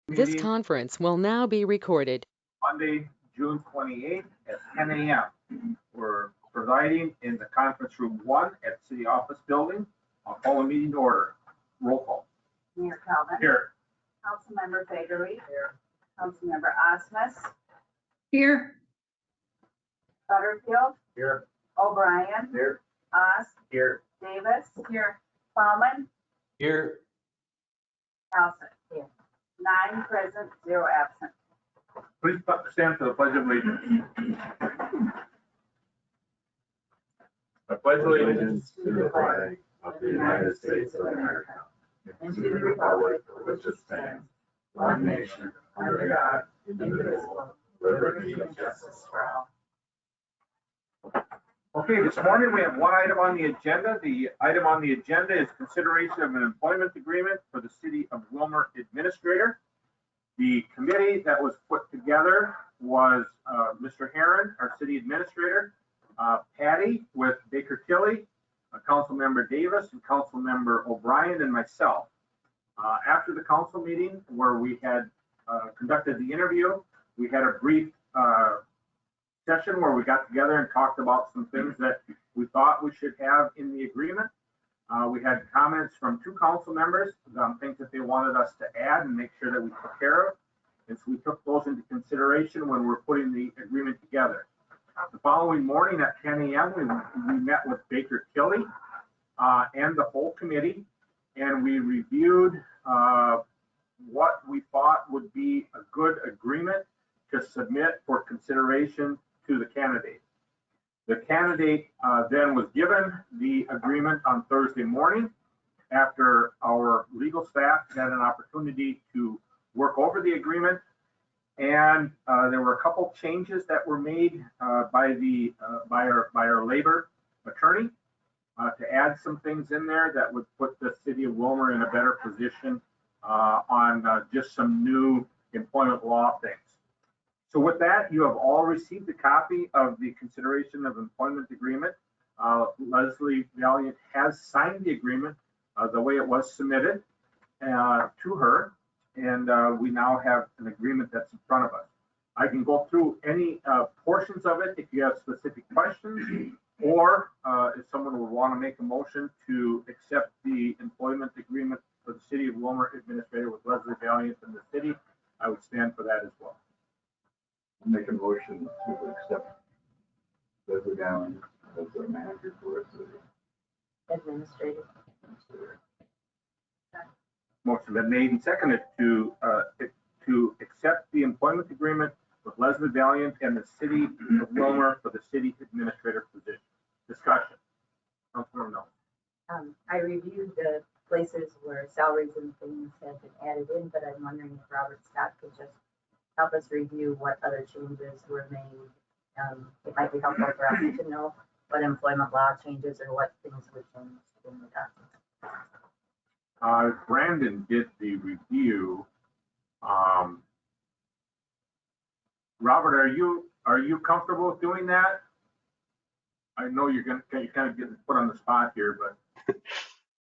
This meeting conference will now be recorded. Monday, June 28th at 10 a.m. We're presiding in the conference room 1 at City Office Building. I'll call a meeting to order. Roll call. Mayor Calvin. Here. Councilmember Fagerly. Here. Councilmember Osmus. Here. Butterfield. Here. O'Brien. Here. Oz. Here. Davis. Here. Plowman. Here. Nelson. Here. 9 present, 0 absent. Please stand for the Pledge of Allegiance. I pledge allegiance to the flag of the United States of America and to the republic for which it stands, one nation, under God, indivisible, liberty and justice for all. Okay, this morning we have one item on the agenda. The item on the agenda is consideration of an employment agreement for the City of Willmar Administrator. The committee that was put together was Mr. Herron, our City Administrator, Patty with Baker Tilly, Councilmember Davis, and Councilmember O'Brien, and myself. After the council meeting where we had conducted the interview, we had a brief session where we got together and talked about some things that we thought we should have in the agreement. We had comments from 2 council members on things that they wanted us to add and make sure that we took care of. And so we took those into consideration when we're putting the agreement together. The following morning at 10 a.m., we met with Baker Tilly and the whole committee, and we reviewed what we thought would be a good agreement to submit for consideration to the candidate. The candidate then was given the agreement on Thursday morning after our legal staff had an opportunity to work over the agreement. And there were a couple changes that were made by our labor attorney to add some things in there that would put the City of Willmar in a better position on just some new employment law things. So with that, you have all received a copy of the consideration of employment agreement. Leslie Valiant has signed the agreement the way it was submitted to her, and we now have an agreement that's in front of us. I can go through any portions of it if you have specific questions, or if someone would want to make a motion to accept the employment agreement for the City of Willmar Administrator with Leslie Valiant and the city, I would stand for that as well. Make a motion to accept Leslie Allen as the manager for us. Administrative. Motion been made and seconded to accept the employment agreement with Leslie Valiant and the City of Willmar for the city administrator position. Discussion. Councilmember Nelson. I reviewed the places where salaries and things have been added in, but I'm wondering if Robert Scott could just help us review what other changes were made. It might be helpful for us to know what employment law changes or what things would change in the document. Brandon did the review. Robert, are you comfortable with doing that? I know you're kind of getting put on the spot here, but.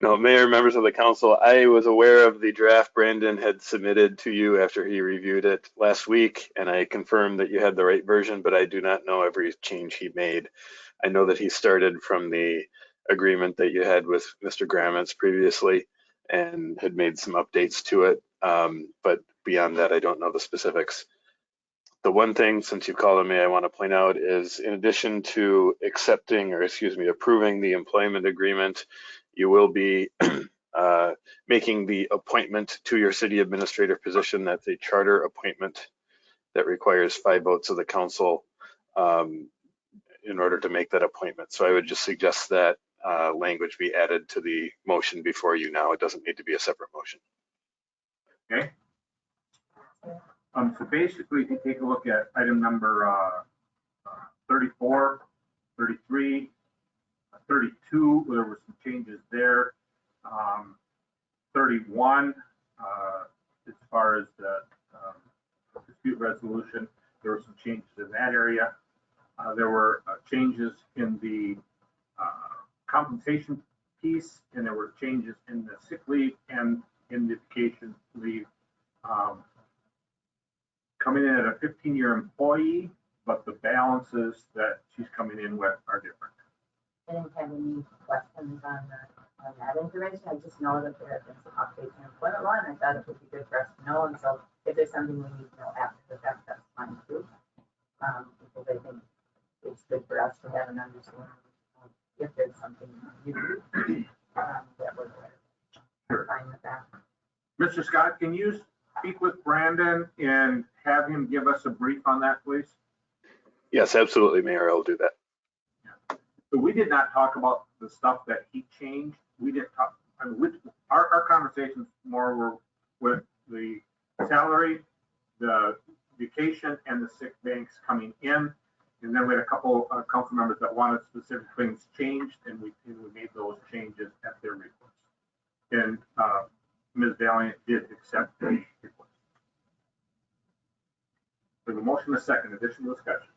No, Mayor, members of the council, I was aware of the draft Brandon had submitted to you after he reviewed it last week, and I confirmed that you had the right version, but I do not know every change he made. I know that he started from the agreement that you had with Mr. Gramitz previously and had made some updates to it, but beyond that, I don't know the specifics. The one thing, since you called on me, I want to point out is in addition to approving the employment agreement, you will be making the appointment to your city administrator position. That's a charter appointment that requires 5 votes of the council in order to make that appointment. So I would just suggest that language be added to the motion before you now. It doesn't need to be a separate motion. Okay. So basically, if you take a look at item number 34, 33, 32, there were some changes there. 31, as far as the dispute resolution, there were some changes in that area. There were changes in the compensation piece, and there were changes in the sick leave and in the vacation leave coming in at a 15-year employee, but the balances that she's coming in with are different. I didn't have any questions on that information. I just know that there have been some updates in employment law, and I thought it would be good for us to know. And so if there's something we need to know after the fact, that's fine too. Because I think it's good for us to have an understanding of if there's something new that we're Sure. fine with that. Mr. Scott, can you speak with Brandon and have him give us a brief on that, please? Yes, absolutely, Mayor. I'll do that. So we did not talk about the stuff that he changed. We didn't talk, I mean, our conversations more were with the salary, the vacation, and the sick banks coming in. And then we had a couple of council members that wanted specific things changed, and we made those changes at their request. And Ms. Valiant did accept the request. For the motion, a second, additional discussion.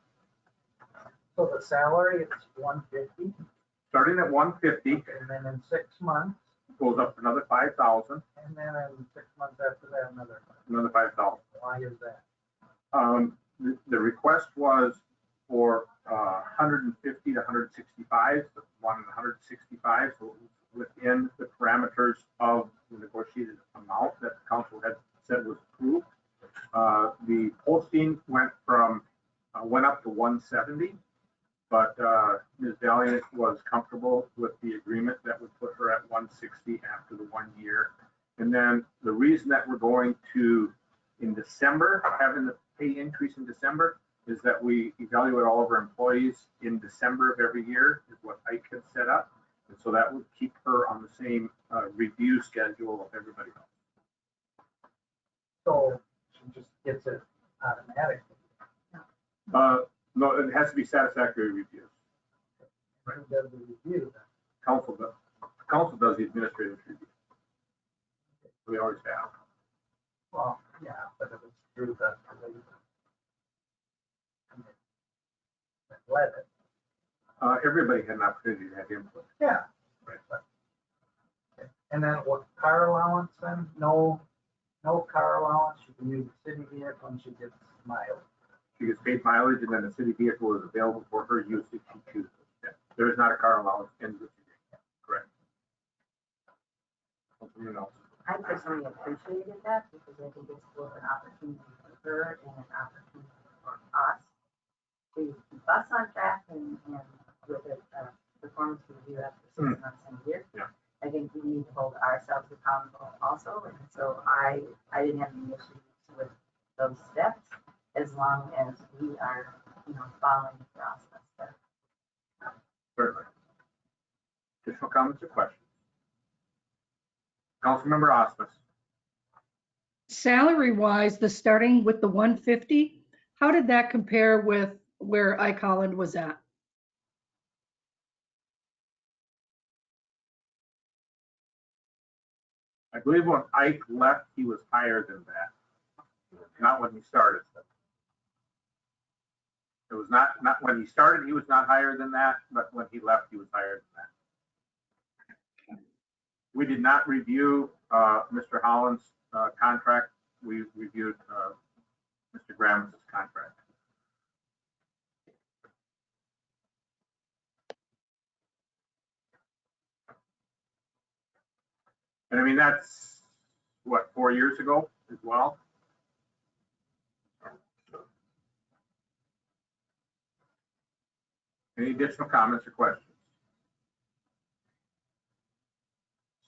So the salary is 150, Starting at 150, and then in 6 months, goes up another 5,000, and then in 6 months after that, another 5,000. why is that? The request was for 150 to 165, so wanted 165, so it was within the parameters of the negotiated amount that the council had said was approved. The posting went up to 170, but Ms. Valiant was comfortable with the agreement that would put her at 160 after the 1 year. And then the reason that we're going to, in December, having the pay increase in December, is that we evaluate all of our employees in December of every year, is what Ike had set up. And so that would keep her on the same review schedule of everybody else. So she just gets it automatically. No, it has to be satisfactory reviews. Who does the review then? Council does. Council does the administrative review. We always have. Well, yeah, but if it's through the committee that led it. Everybody had an opportunity to have input. Yeah. Right. Okay. And then what, car allowance then? No car allowance. She can use the city vehicle and she gets mileage. She gets paid mileage, and then the city vehicle is available for her use if she chooses. Yeah. There is not a car allowance in the city. Correct. Something else. I personally appreciated that because I think it's both an opportunity for her and an opportunity for us to keep us on track and with a performance review after 6 months and a year. Yeah. I think we need to hold ourselves accountable also. And so I didn't have any issues with those steps as long as we are, following the process there. Certainly. Additional comments or questions? Councilmember Osmus. Salary-wise, the starting with the 150, how did that compare with where Ike Holland was at? I believe when Ike left, he was higher than that. Not when he started. It was not when he started, he was not higher than that, but when he left, he was higher than that. We did not review Mr. Holland's contract. We reviewed Mr. Graham's contract. And I mean, that's what, 4 years ago as well? Any additional comments or questions?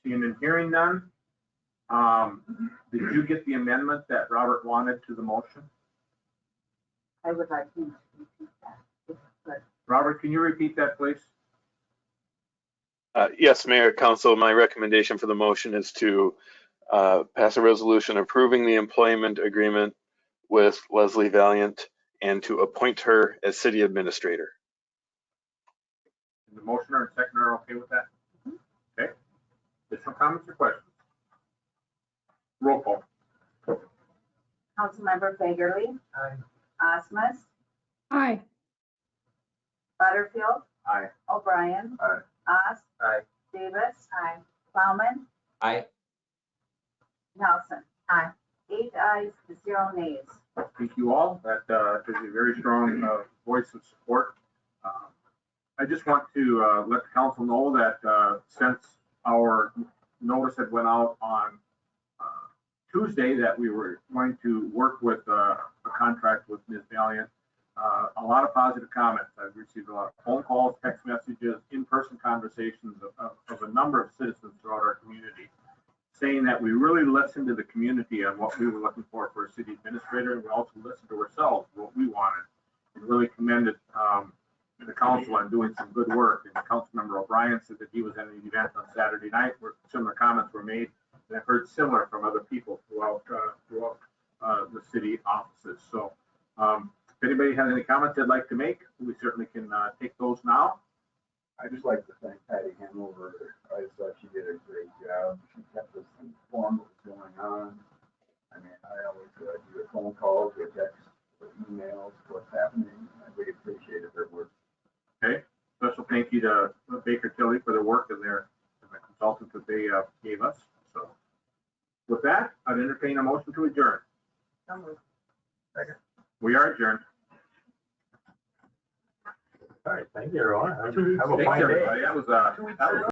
Seeing and hearing none. Did you get the amendment that Robert wanted to the motion? I would like him to repeat that. if he could. Robert, can you repeat that, please? Yes, Mayor, Council, my recommendation for the motion is to pass a resolution approving the employment agreement with Leslie Valiant and to appoint her as city administrator. And the motioner and seconder are okay with that? Okay. Additional comments or questions? Roll call. Councilmember Fagerly, Osmus, Aye. Butterfield, Aye. O'Brien. Aye. Oss. Aye. Davis. Aye. Plowman. Aye. Nelson. Aye. 8 ayes, 0 nays. Thank you all. That is a very strong voice of support. I just want to let the council know that since our notice had went out on Tuesday that we were going to work with a contract with Ms. Valiant, a lot of positive comments. I've received a lot of phone calls, text messages, in-person conversations of a number of citizens throughout our community, saying that we really listened to the community on what we were looking for a city administrator, and we also listened to ourselves, what we wanted, and really commended the council on doing some good work. And Councilmember O'Brien said that he was at an event on Saturday night where similar comments were made, and I've heard similar from other people throughout the city offices. So if anybody has any comments they'd like to make, we certainly can take those now. I'd just like to thank Patty Hanover. I just thought she did a great job. She kept us informed what was going on. I mean, I always do a phone calls or texts or emails, what's happening. I really appreciated her work. Okay, special thank you to Baker Tilly for their work and the consultant that they gave us. So with that, I'd entertain a motion to adjourn. So moved. We are adjourned. All right, thank you, everyone. Have a Thanks, fine day. everybody. That was